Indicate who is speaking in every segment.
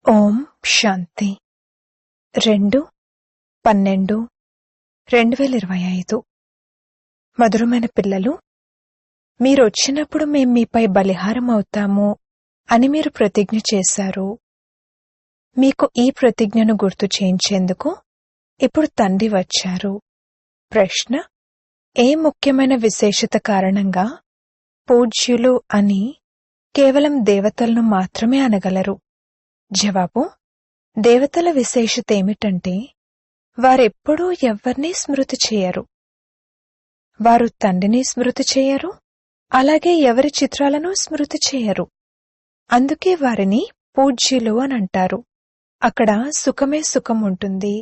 Speaker 1: ఓం శాంతి 2/12/2025 మధురమైన పిల్లలు, మీరొచ్చినప్పుడు మేం మీపై బలిహారం అవుతాము అని మీరు ప్రతిజ్ఞ చేశారు. మీకు ఈ ప్రతిజ్ఞను గుర్తు చేయించేందుకు ఇప్పుడు తండ్రి వచ్చారు. ప్రశ్న: ఏ ముఖ్యమైన విశేషత కారణంగా పూజ్యులు అని కేవలం దేవతలను మాత్రమే అనగలరు? జవాబు: దేవతల విశేషత ఏమిటంటే వారెప్పుడూ ఎవ్వర్నీ స్మృతి చేయరు. వారు తండ్రిని స్మృతి చేయరు, అలాగే ఎవరి చిత్రాలను స్మృతి చేయరు. అందుకే వారిని పూజ్యులు అనంటారు. అక్కడ సుఖమే సుఖం ఉంటుంది.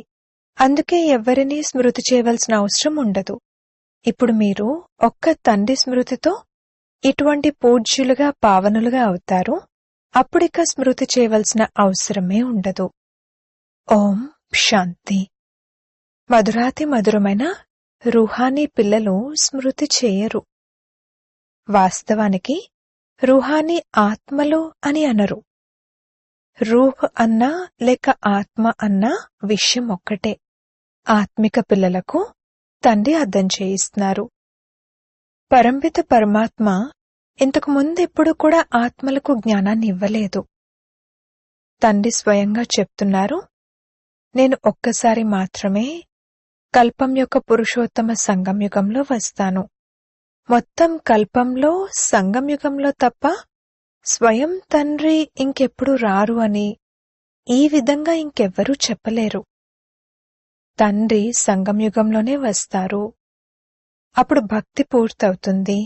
Speaker 1: అందుకే ఎవ్వరినీ స్మృతి చేయవలసిన అవసరం ఉండదు. ఇప్పుడు మీరు ఒక్క తండ్రి స్మృతితో ఇటువంటి పూజ్యులుగా పావనులుగా అవుతారు. అప్పుడిక స్మృతి చేయవలసిన అవసరమే ఉండదు. ఓం శాంతి. మధురాతి మధురమైన రూహానీ పిల్లలు స్మృతి చేయరు. వాస్తవానికి రూహానీ ఆత్మలు అని అనరు. రూహ్ అన్నా లేక ఆత్మ అన్నా విషయం ఒక్కటే. ఆత్మిక పిల్లలకు తండ్రి అర్థం చేయిస్తున్నారు. పరంపిత పరమాత్మ ఇంతకు ముందెప్పుడు కూడా ఆత్మలకు జ్ఞానాన్ని ఇవ్వలేదు. తండ్రి స్వయంగా చెప్తున్నారు, నేను ఒక్కసారి మాత్రమే కల్పం యొక్క పురుషోత్తమ సంగంయుగంలో వస్తాను. మొత్తం కల్పంలో సంగంయుగంలో తప్ప స్వయం తండ్రి ఇంకెప్పుడు రారు అని ఈ విధంగా ఇంకెవ్వరూ చెప్పలేరు. తండ్రి సంగంయుగంలోనే వస్తారు. అప్పుడు భక్తి పూర్తవుతుంది.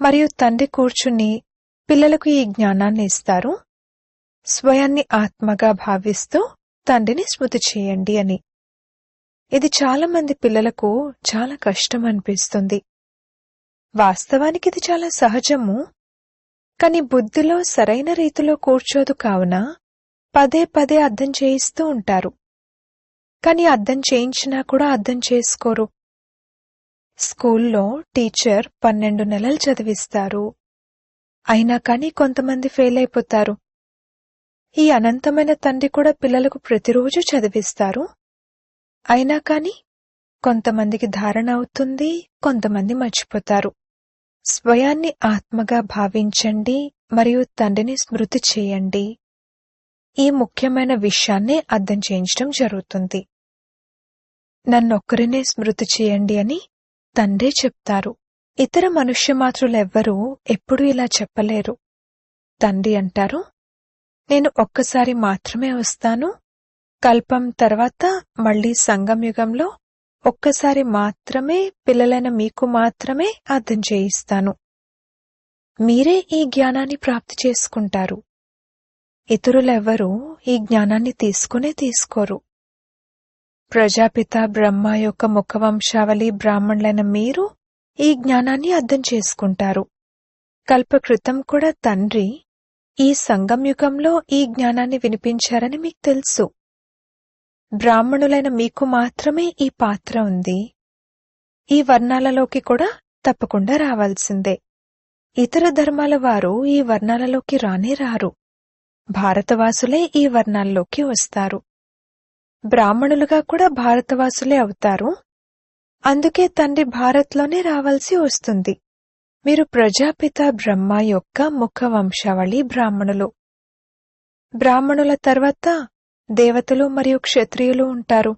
Speaker 1: మరియు తండ్రి కూర్చుని పిల్లలకు ఈ జ్ఞానాన్ని ఇస్తారు. స్వయాన్ని ఆత్మగా భావిస్తూ తండ్రిని స్మృతి చేయండి అని. ఇది చాలా మంది పిల్లలకు చాలా కష్టం అనిపిస్తుంది. వాస్తవానికి ఇది చాలా సహజము. కాని బుద్ధిలో సరైన రీతిలో కూర్చోదు కావున పదే పదే అర్థం చేయిస్తూ ఉంటారు. కాని అర్థం చేయించినా కూడా అర్థం చేసుకోరు. స్కూల్లో టీచర్ 12 నెలలు చదివిస్తారు. అయినా కానీ కొంతమంది ఫెయిల్ అయిపోతారు. ఈ అనంతమైన తండ్రి కూడా పిల్లలకు ప్రతిరోజు చదివిస్తారు. అయినా కానీ కొంతమందికి ధారణ అవుతుంది, కొంతమంది మర్చిపోతారు. స్వయాన్ని ఆత్మగా భావించండి మరియు తండ్రిని స్మృతి చేయండి. ఈ ముఖ్యమైన విషయాన్నే అర్థం చేయించడం జరుగుతుంది. నన్నొక్కరినే స్మృతి చేయండి అని తండ్రే చెప్తారు. ఇతర మనుష్యమాతృలెవ్వరూ ఎప్పుడూ ఇలా చెప్పలేరు. తండ్రి అంటారు, నేను ఒక్కసారి మాత్రమే వస్తాను. కల్పం తర్వాత మళ్లీ సంగంయుగంలో ఒక్కసారి మాత్రమే పిల్లలైన మీకు మాత్రమే అర్థం చేయిస్తాను. మీరే ఈ జ్ఞానాన్ని ప్రాప్తి చేసుకుంటారు. ఇతరులెవ్వరూ ఈ జ్ఞానాన్ని తీసుకోరు. ప్రజాపిత బ్రహ్మ యొక్క ముఖవంశావళి బ్రాహ్మణులైన మీరు ఈ జ్ఞానాన్ని అర్థం చేసుకుంటారు. కల్పకృతం కూడా తండ్రి ఈ సంగంయుగంలో ఈ జ్ఞానాన్ని వినిపించారని మీకు తెలుసు. బ్రాహ్మణులైన మీకు మాత్రమే ఈ పాత్ర ఉంది. ఈ వర్ణాలలోకి కూడా తప్పకుండా రావాల్సిందే. ఇతర ధర్మాల వారు ఈ వర్ణాలలోకి రానే రారు. భారతవాసులే ఈ వర్ణాల్లోకి వస్తారు. బ్రాహ్మణులుగా కూడా భారతవాసులే అవుతారు. అందుకే తండ్రి భారత్లోనే రావాల్సి వస్తుంది. మీరు ప్రజాపిత బ్రహ్మ యొక్క ముఖ వంశావళి బ్రాహ్మణులు. బ్రాహ్మణుల తర్వాత దేవతలు మరియు క్షత్రియులు ఉంటారు.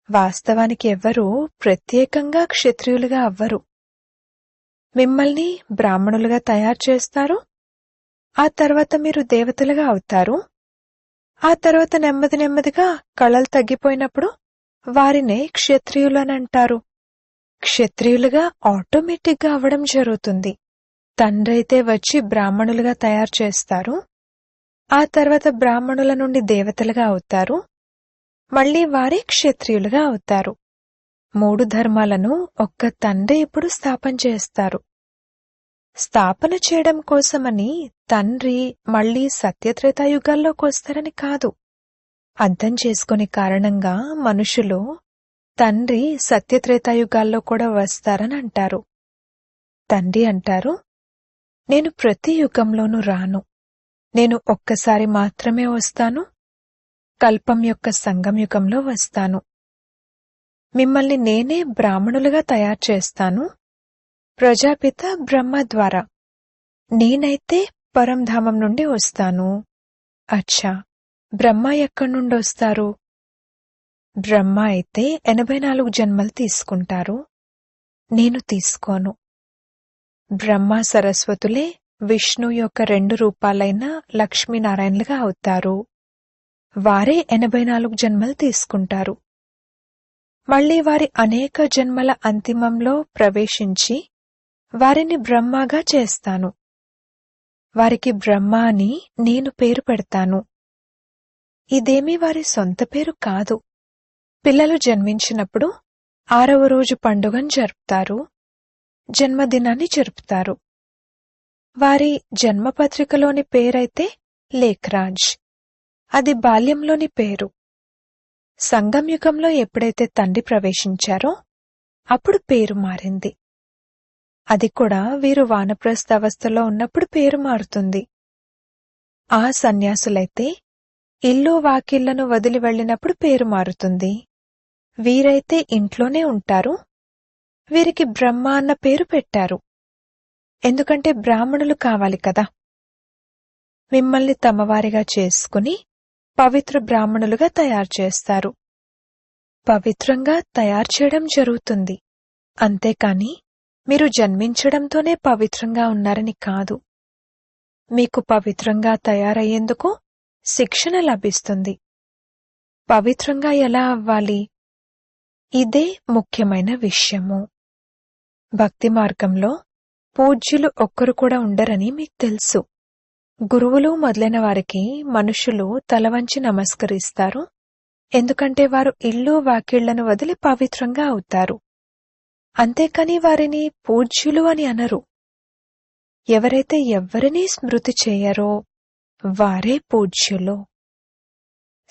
Speaker 1: వాస్తవానికి ఎవ్వరూ ప్రత్యేకంగా క్షత్రియులుగా అవ్వరు. మిమ్మల్ని బ్రాహ్మణులుగా తయారు చేస్తారు. ఆ తర్వాత మీరు దేవతలుగా అవుతారు. ఆ తర్వాత నెమ్మది నెమ్మదిగా కళలు తగ్గిపోయినప్పుడు వారినే క్షత్రియులనంటారు. క్షత్రియులుగా ఆటోమేటిక్గా అవడం జరుగుతుంది. తండ్రైతే వచ్చి బ్రాహ్మణులుగా తయారు చేస్తారు. ఆ తర్వాత బ్రాహ్మణుల నుండి దేవతలుగా అవుతారు. మళ్లీ వారే క్షత్రియులుగా అవుతారు. 3 ధర్మాలను ఒక్క తండ్రి ఇప్పుడు స్థాపన చేస్తారు. స్థాపన చేయడం కోసమని తండ్రి మళ్లీ సత్యత్రేతాయుగాల్లోకి వస్తారని కాదు. అర్థం చేసుకునే కారణంగా మనుషులు తండ్రి సత్యత్రేతాయుగాల్లో కూడా వస్తారని అంటారు. తండ్రి అంటారు, నేను ప్రతి యుగంలోనూ రాను. నేను ఒక్కసారి మాత్రమే వస్తాను, కల్పం యొక్క సంగమయుగంలో వస్తాను. మిమ్మల్ని నేనే బ్రాహ్మణులుగా తయారు చేస్తాను, ప్రజాపిత బ్రహ్మ ద్వారా. నేనైతే పరంధామం నుండి వస్తాను. అచ్చా, బ్రహ్మ ఎక్కడి నుండి వస్తారు? బ్రహ్మ అయితే 84 జన్మలు తీసుకుంటారు, నేను తీసుకోను. బ్రహ్మ సరస్వతులే విష్ణు యొక్క 2 రూపాలైన లక్ష్మీనారాయణలుగా అవుతారు. వారే 84 జన్మలు తీసుకుంటారు. మళ్లీ వారి అనేక జన్మల అంతిమంలో ప్రవేశించి వారిని బ్రహ్మగా చేస్తాను. వారికి బ్రహ్మ అని నేను పేరు పెడతాను. ఇదేమీ వారి సొంత పేరు కాదు. పిల్లలు జన్మించినప్పుడు 6వ రోజు పండుగను జరుపుతారు, జన్మదినాన్ని జరుపుతారు. వారి జన్మపత్రికలోని పేరైతే లేఖ్రాజ్. అది బాల్యంలోని పేరు. సంగంయుగంలో ఎప్పుడైతే తండ్రి ప్రవేశించారో అప్పుడు పేరు మారింది. అది కూడా వీరు వానప్రస్థ అవస్థలో ఉన్నప్పుడు పేరు మారుతుంది. ఆ సన్యాసులైతే ఇల్లు వాకిళ్లను వదిలి వెళ్లినప్పుడు పేరు మారుతుంది. వీరైతే ఇంట్లోనే ఉంటారు. వీరికి బ్రహ్మ అన్న పేరు పెట్టారు. ఎందుకంటే బ్రాహ్మణులు కావాలి కదా. మిమ్మల్ని తమవారిగా చేసుకుని పవిత్ర బ్రాహ్మణులుగా తయారు చేస్తారు. పవిత్రంగా తయారు చేయడం జరుగుతుంది, అంతేకాని మీరు జన్మించడంతోనే పవిత్రంగా ఉన్నారని కాదు. మీకు పవిత్రంగా తయారయ్యేందుకు శిక్షణ లభిస్తుంది. పవిత్రంగా ఎలా అవ్వాలి? ఇదే ముఖ్యమైన విషయము. భక్తి మార్గంలో పూజ్యులు ఒక్కరు కూడా ఉండరని మీకు తెలుసు. గురువులు మొదలైన వారికి మనుషులు తలవంచి నమస్కరిస్తారు, ఎందుకంటే వారు ఇల్లు వాకిళ్లను వదిలి పవిత్రంగా అవుతారు. అంతేకాని వారిని పూజ్యులు అని అనరు. ఎవరైతే ఎవ్వరినీ స్మృతి చేయరో వారే పూజ్యులు.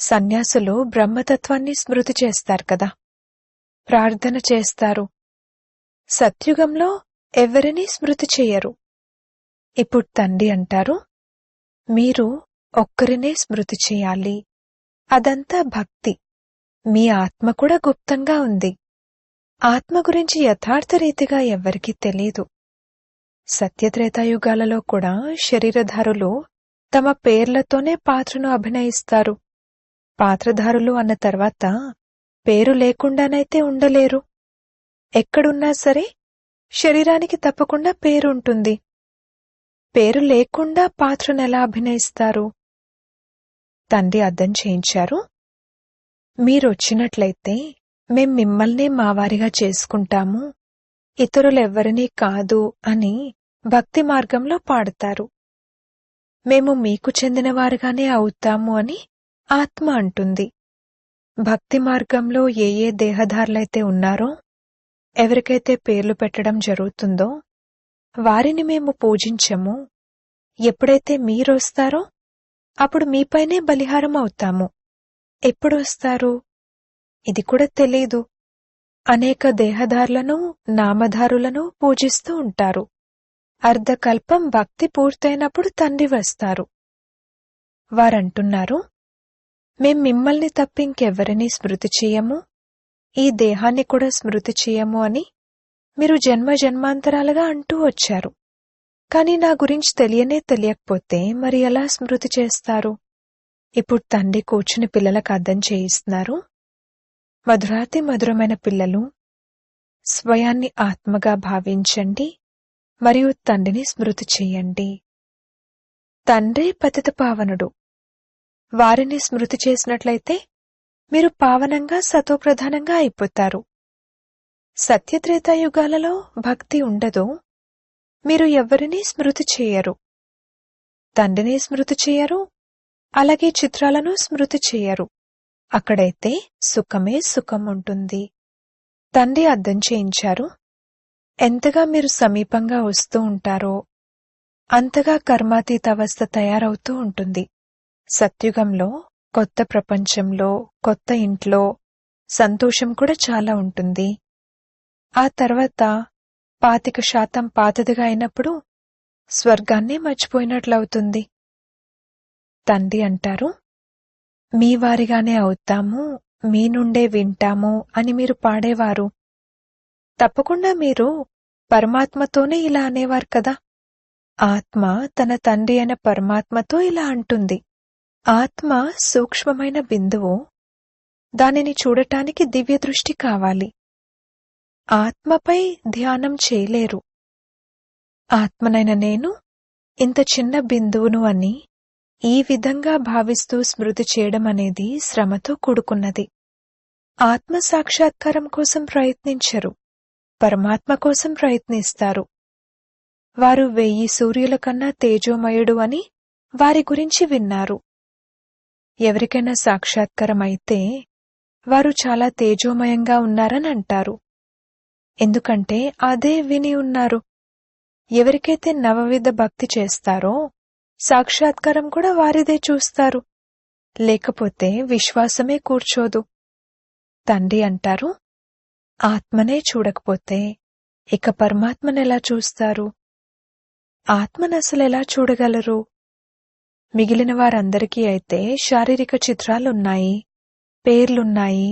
Speaker 1: సన్యాసులు బ్రహ్మతత్వాన్ని స్మృతి చేస్తారు కదా, ప్రార్థన చేస్తారు. సత్యుగంలో ఎవరినీ స్మృతి చెయ్యరు. ఇప్పుడు తండ్రి అంటారు, మీరు ఒక్కరినే స్మృతి చేయాలి. అదంతా భక్తి. మీ ఆత్మ కూడా గుప్తంగా ఉంది. ఆత్మ గురించి యథార్థ రీతిగా ఎవ్వరికీ తెలీదు. సత్యత్రేతాయుగాలలో కూడా శరీరధారులు తమ పేర్లతోనే పాత్రను అభినయిస్తారు. పాత్రధారులు అన్న తర్వాత పేరు లేకుండానైతే ఉండలేరు. ఎక్కడున్నా సరే శరీరానికి తప్పకుండా పేరుంటుంది. పేరు లేకుండా పాత్రనెలా అభినయిస్తారు? తండ్రి అర్థం చేయించారు, మీరొచ్చినట్లయితే మేం మిమ్మల్నే మావారిగా చేసుకుంటాము, ఇతరులెవ్వరినీ కాదు అని భక్తి మార్గంలో పాడతారు. మేము మీకు చెందినవారుగానే అవుతాము అని ఆత్మ అంటుంది. భక్తి మార్గంలో ఏ ఏ దేహధారులైతే ఉన్నారో, ఎవరికైతే పేర్లు పెట్టడం జరుగుతుందో వారిని మేము పూజించము. ఎప్పుడైతే మీరొస్తారో అప్పుడు మీపైనే బలిహారం అవుతాము. ఎప్పుడొస్తారు? ఇది కూడా తెలీదు. అనేక దేహధారులను, నామధారులను పూజిస్తూ ఉంటారు. అర్ధకల్పం భక్తి పూర్తయినప్పుడు తండ్రి వస్తారు. వారంటున్నారు, మేం మిమ్మల్ని తప్పింకెవ్వరినీ స్మృతి చేయము, ఈ దేహాన్ని కూడా స్మృతి చేయము అని మీరు జన్మ జన్మాంతరాలుగా అంటూ వచ్చారు. కాని నా గురించి తెలియకపోతే మరి ఎలా స్మృతి చేస్తారు? ఇప్పుడు తండ్రి కూర్చుని పిల్లలకు అర్థం చేయిస్తున్నారు. మధురాతి మధురమైన పిల్లలు, స్వయాన్ని ఆత్మగా భావించండి మరియు తండ్రిని స్మృతి చెయ్యండి. తండ్రి పతిత పావనుడు. వారిని స్మృతి చేసినట్లయితే మీరు పావనంగా సతోప్రధానంగా అయిపోతారు. సత్యత్రేతాయుగాలలో భక్తి ఉండదు. మీరు ఎవ్వరినీ స్మృతి చేయరు. తండ్రిని స్మృతి చేయరు, అలాగే చిత్రాలను స్మృతి చేయరు. అక్కడైతే సుఖమే సుఖం ఉంటుంది. తండ్రి అర్థం చేయించారు, ఎంతగా మీరు సమీపంగా వస్తూ ఉంటారో అంతగా కర్మాతీత అవస్థ తయారవుతూ ఉంటుంది. సత్యుగంలో కొత్త ప్రపంచంలో, కొత్త ఇంట్లో సంతోషం కూడా చాలా ఉంటుంది. ఆ తర్వాత 25% పాతదిగా అయినప్పుడు స్వర్గాన్నే మర్చిపోయినట్లవుతుంది. తండ్రి అంటారు, మీ వారిగానే అవుతాము, మీ నుండే వింటాము అని మీరు పాడేవారు. తప్పకుండా మీరు పరమాత్మతోనే ఇలా అనేవారు కదా. ఆత్మ తన తండ్రి అయిన పరమాత్మతో ఇలా అంటుంది. ఆత్మ సూక్ష్మమైన బిందువు. దానిని చూడటానికి దివ్య దృష్టి కావాలి. ఆత్మపై ధ్యానం చేయలేరు. ఆత్మనైన నేను ఇంత చిన్న బిందువును అని ఈ విధంగా భావిస్తూ స్మృతి చేయడం అనేది శ్రమతో కూడుకున్నది. ఆత్మ సాక్షాత్కారం కోసం ప్రయత్నించరు, పరమాత్మ కోసం ప్రయత్నిస్తారు. వారు 1000 సూర్యుల కన్నా తేజోమయుడు అని వారి గురించి విన్నారు. ఎవరికైనా సాక్షాత్కారం అయితే వారు చాలా తేజోమయంగా ఉన్నారని అంటారు. ఎందుకంటే అదే విని ఉన్నారు. ఎవరికైతే నవవిధ భక్తి చేస్తారో సాక్షాత్కారం కూడా వారిదే చూస్తారు. లేకపోతే విశ్వాసమే కూర్చోదు. తండ్రి అంటారు, ఆత్మనే చూడకపోతే ఇక పరమాత్మనెలా చూస్తారు? ఆత్మనసలెలా చూడగలరు? మిగిలిన వారందరికీ అయితే శారీరక చిత్రాలున్నాయి, పేర్లున్నాయి.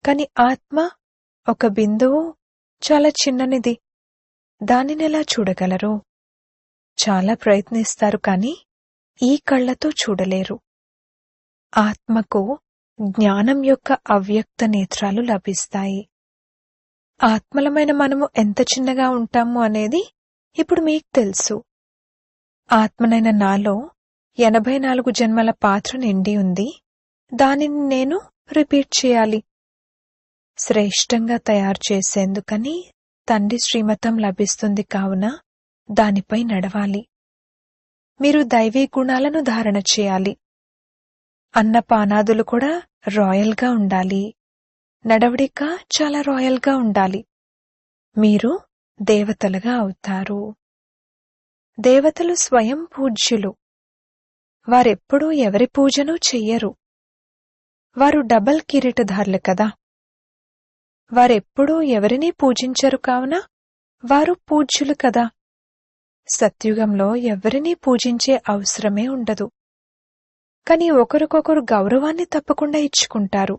Speaker 1: కాని ఆత్మ ఒక బిందువు, చాలా చిన్ననిది. దానినెలా చూడగలరు? చాలా ప్రయత్నిస్తారు కాని ఈ కళ్లతో చూడలేరు. ఆత్మకు జ్ఞానం యొక్క అవ్యక్త నేత్రాలు లభిస్తాయి. ఆత్మలమైన మనము ఎంత చిన్నగా ఉంటాము అనేది ఇప్పుడు మీకు తెలుసు. ఆత్మనైన నాలో 84 జన్మల పాత్ర నిండి ఉంది. దానిని నేను రిపీట్ చేయాలి. శ్రేష్టంగా తయారు చేసేందుకని తండ్రి శ్రీమతం లభిస్తుంది. కావున దానిపై నడవాలి. మీరు దైవీ గుణాలను ధారణ చేయాలి. అన్నపానాదులు కూడా రాయల్గా ఉండాలి. నడవడిక చాలా రాయల్గా ఉండాలి. మీరు దేవతలుగా అవుతారు. దేవతలు స్వయం పూజ్యులు. వారెప్పుడూ ఎవరి పూజనూ చెయ్యరు. వారు డబల్ కిరీటధారులు కదా. వారెప్పుడూ ఎవరినీ పూజించరు. కావున వారు పూజ్యులు కదా. సత్యుగంలో ఎవరినీ పూజించే అవసరమే ఉండదు. కాని ఒకరికొకరు గౌరవాన్ని తప్పకుండా ఇచ్చుకుంటారు.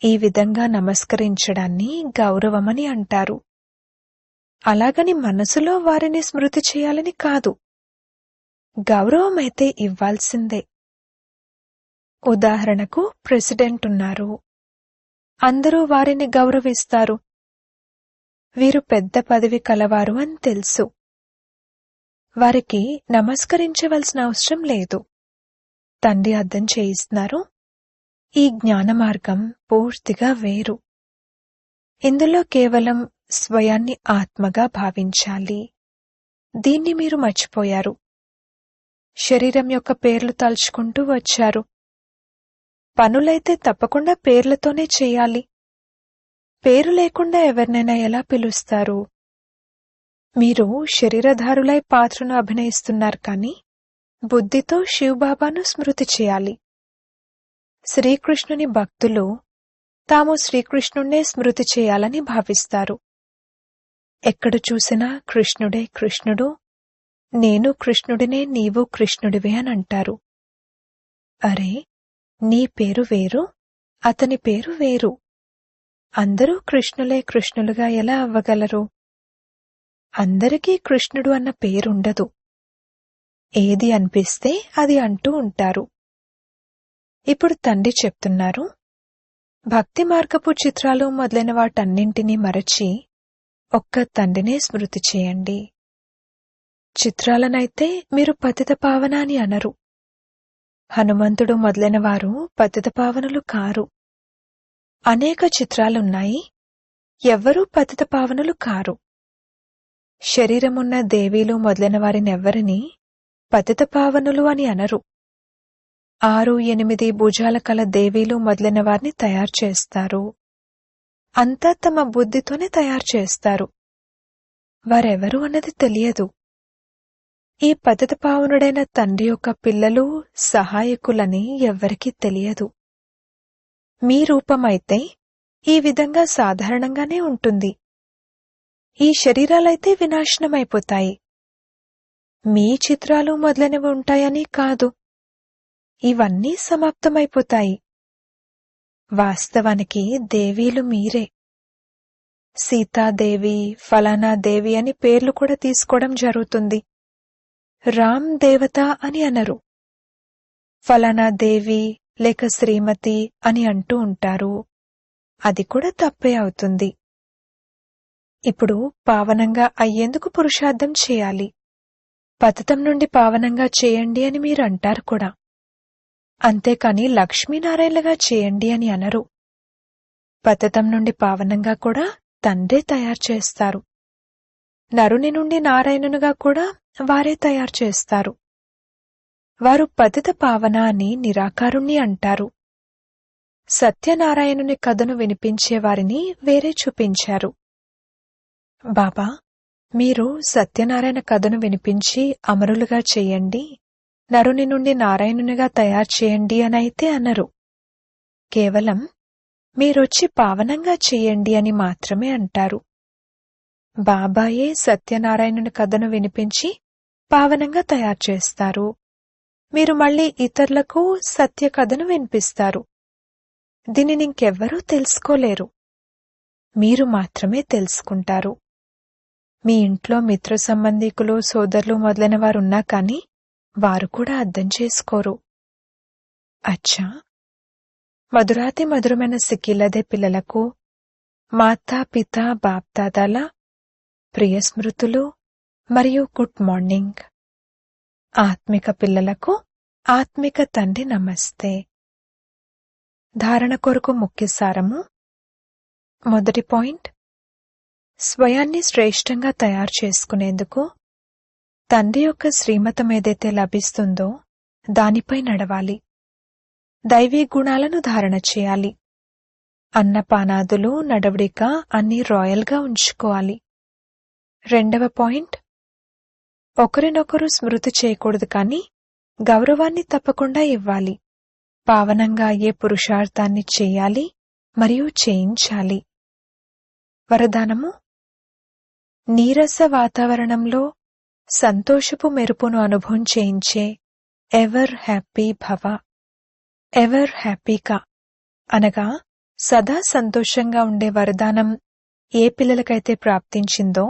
Speaker 1: ఈ విధంగా నమస్కరించడాన్ని గౌరవమని అంటారు. అలాగని మనసులో వారిని స్మృతి చేయాలని కాదు. గౌరవమైతే ఇవ్వాల్సిందే. ఉదాహరణకు ప్రెసిడెంట్ ఉన్నారు. అందరూ వారిని గౌరవిస్తారు. వీరు పెద్ద పదవి కలవారు అని తెలుసు. వారికి నమస్కరించవలసిన అవసరం లేదు. తండ్రి అర్థం చేయిస్తున్నారు, ఈ జ్ఞాన మార్గం పూర్తిగా వేరు. ఇందులో కేవలం స్వయాన్ని ఆత్మగా భావించాలి. దీన్ని మీరు మర్చిపోయారు. శరీరం యొక్క పేర్లు తలుచుకుంటూ వచ్చారు. పనులైతే తప్పకుండా పేర్లతోనే చేయాలి. పేరు లేకుండా ఎవరినైనా ఎలా పిలుస్తారు? మీరు శరీరధారులై పాత్రను అభినయిస్తున్నారు కాని బుద్ధితో శివబాబాను స్మృతి చేయాలి. శ్రీకృష్ణుని భక్తులు తాము శ్రీకృష్ణుణ్ణే స్మృతి చేయాలని భావిస్తారు. ఎక్కడ చూసినా కృష్ణుడే కృష్ణుడు, నేను కృష్ణుడినే, నీవు కృష్ణుడివే అని అంటారు. అరే, నీ పేరు వేరు, అతని పేరు వేరు. అందరూ కృష్ణులే కృష్ణులుగా ఎలా అవ్వగలరు? అందరికీ కృష్ణుడు అన్న పేరుండదు. ఏది అనిపిస్తే అది అంటూ ఉంటారు. ఇప్పుడు తండ్రి చెప్తున్నారు, భక్తి మార్గపు చిత్రాలు మొదలైన వాటన్నింటినీ మరచి ఒక్క తండ్రినే స్మృతి చేయండి. చిత్రాలనైతే మీరు పతిత పావన అని అనరు. హనుమంతుడు మొదలైన వారు పతిత పావనులు కారు. అనేక చిత్రాలున్నాయి. ఎవ్వరూ పతిత పావనులు కారు. శరీరమున్న దేవీలు మొదలైన వారినెవ్వరినీ పతిత పావనులు అని అనరు. 6, 8 భుజాల కల దేవీలు మొదలైన వారిని తయారు చేస్తారు. అంతా తమ బుద్ధితోనే తయారు చేస్తారు. వారెవరు అన్నది తెలియదు. ఈ పతిత పావనుడైన తండ్రి యొక్క పిల్లలు, సహాయకులని ఎవ్వరికీ తెలియదు. మీ రూపమైతే ఈ విధంగా సాధారణంగానే ఉంటుంది. ఈ శరీరాలైతే వినాశనమైపోతాయి. మీ చిత్రాలు మొదలైనవి ఉంటాయని కాదు. ఇవన్నీ సమాప్తమైపోతాయి. వాస్తవానికి దేవీలు మీరే. సీతాదేవి, ఫలానా దేవి అని పేర్లు కూడా తీసుకోవడం జరుగుతుంది. రామ్ దేవత అని అనరు. ఫలానా దేవి లేక శ్రీమతి అని అంటూ ఉంటారు. అది కూడా తప్పే అవుతుంది. ఇప్పుడు పావనంగా అయ్యేందుకు పురుషార్థం చేయాలి. పతితం నుండి పావనంగా చేయండి అని మీరు అంటారు కూడా. అంతేకాని లక్ష్మీనారాయణలుగా చేయండి అని అనరు. పతితం నుండి పావనంగా కూడా తండ్రే తయారు చేస్తారు. నరుని నుండి నారాయణునిగా కూడా వారే తయారు చేస్తారు. వారు పతిత పావన అని నిరాకారుణ్ణి అంటారు. సత్యనారాయణుని కథను వినిపించేవారిని వేరే చూపించారు. బాబా, మీరు సత్యనారాయణ కథను వినిపించి అమరులుగా చెయ్యండి, నరుని నుండి నారాయణునిగా తయారు చేయండి అనైతే అనరు. కేవలం మీరొచ్చి పావనంగా చెయ్యండి అని మాత్రమే అంటారు. బాబాయే సత్యనారాయణుని కథను వినిపించి పావనంగా తయారు చేస్తారు. మీరు మళ్ళీ ఇతరులకు సత్య కథను వినిపిస్తారు. దీనిని ఇంకెవ్వరూ తెలుసుకోలేరు. మీరు మాత్రమే తెలుసుకుంటారు. మీ ఇంట్లో మిత్ర సంబంధికులు, సోదరులు మొదలైన వారున్నా కాని వారు కూడా అర్థం చేసుకోరు. అచ్చా, మధురాతి మధురమైన సిక్కిలదే పిల్లలకు మాతా పిత బాప్దాదాల ప్రియ స్మృతులు మరియు గుడ్ మార్నింగ్. ఆత్మిక పిల్లలకు ఆత్మిక తండ్రి నమస్తే. ధారణ కొరకు ముఖ్య సారము. మొదటి పాయింట్, స్వయాన్ని శ్రేష్టంగా తయారు చేసుకునేందుకు తండ్రి యొక్క శ్రీమతం ఏదైతే లభిస్తుందో దానిపై నడవాలి. దైవీ గుణాలను ధారణ చేయాలి. అన్నపానాదులు, నడవడిక అన్నీ రాయల్గా ఉంచుకోవాలి. రెండవ పాయింట్, ఒకరినొకరు స్మృతి చేయకూడదు కాని గౌరవాన్ని తప్పకుండా ఇవ్వాలి. పావనంగా అయ్యే పురుషార్థాన్ని చేయాలి మరియు చేయించాలి. వరదానము. నీరస వాతావరణంలో సంతోషపు మెరుపును అనుభవం చేయించే ఎవర్ హ్యాపీ భవ. ఎవర్ హ్యాపీగా అనగా సదా సంతోషంగా ఉండే వరదానం ఏ పిల్లలకైతే ప్రాప్తించిందో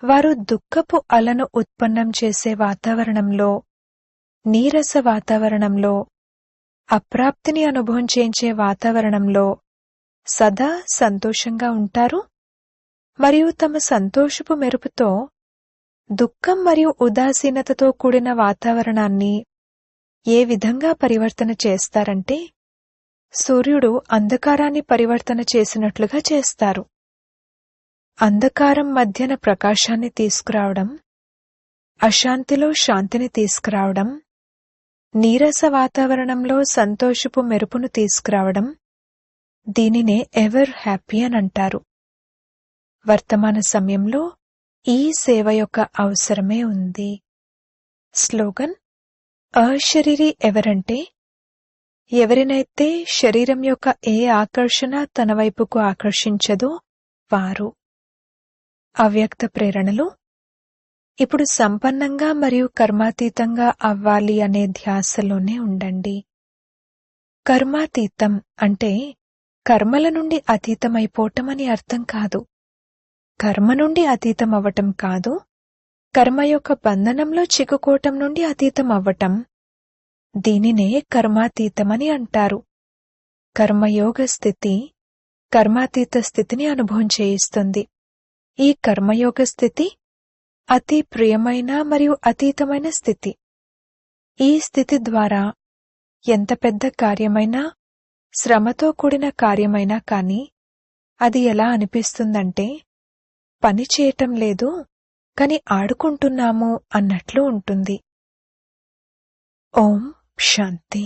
Speaker 1: వారు దుఃఖపు అలను ఉత్పన్నం చేసే వాతావరణంలో, నీరస వాతావరణంలో, అప్రాప్తిని అనుభవం చేయించే వాతావరణంలో సదా సంతోషంగా ఉంటారు మరియు తమ సంతోషపు మెరుపుతో దుఃఖం మరియు ఉదాసీనతతో కూడిన వాతావరణాన్ని ఏ విధంగా పరివర్తన చేస్తారంటే సూర్యుడు అంధకారాన్ని పరివర్తన చేసినట్లుగా చేస్తారు. అంధకారం మధ్యన ప్రకాశాన్ని తీసుకురావడం, అశాంతిలో శాంతిని తీసుకురావడం, నీరస వాతావరణంలో సంతోషపు మెరుపును తీసుకురావడం, దీనినే ఎవర్ హ్యాపీ అని అంటారు. వర్తమాన సమయంలో ఈ సేవ యొక్క అవసరమే ఉంది. స్లోగన్. అశరీరి ఎవరంటే ఎవరినైతే శరీరం యొక్క ఏ ఆకర్షణ తన వైపుకు ఆకర్షించదో వారు. అవ్యక్త ప్రేరణలు. ఇప్పుడు సంపన్నంగా మరియు కర్మాతీతంగా అవ్వాలి అనే ధ్యాసలోనే ఉండండి. కర్మాతీతం అంటే కర్మల నుండి అతీతమైపోవటం అని అర్థం కాదు. కర్మ నుండి అతీతం అవ్వటం కాదు, కర్మ యొక్క బంధనంలో చిక్కుకోవటం నుండి అతీతం అవ్వటం. దీనినే కర్మాతీతమని అంటారు. కర్మయోగ స్థితి కర్మాతీత స్థితిని అనుభవం చేయిస్తుంది. ఈ కర్మయోగ స్థితి అతి ప్రియమైన మరియు అతీతమైన స్థితి. ఈ స్థితి ద్వారా ఎంత పెద్ద కార్యమైనా, శ్రమతో కూడిన కార్యమైనా కాని అది ఎలా అనిపిస్తుందంటే పని చేయటం లేదు కాని ఆడుకుంటున్నాము అన్నట్లు ఉంటుంది. ఓం శాంతి.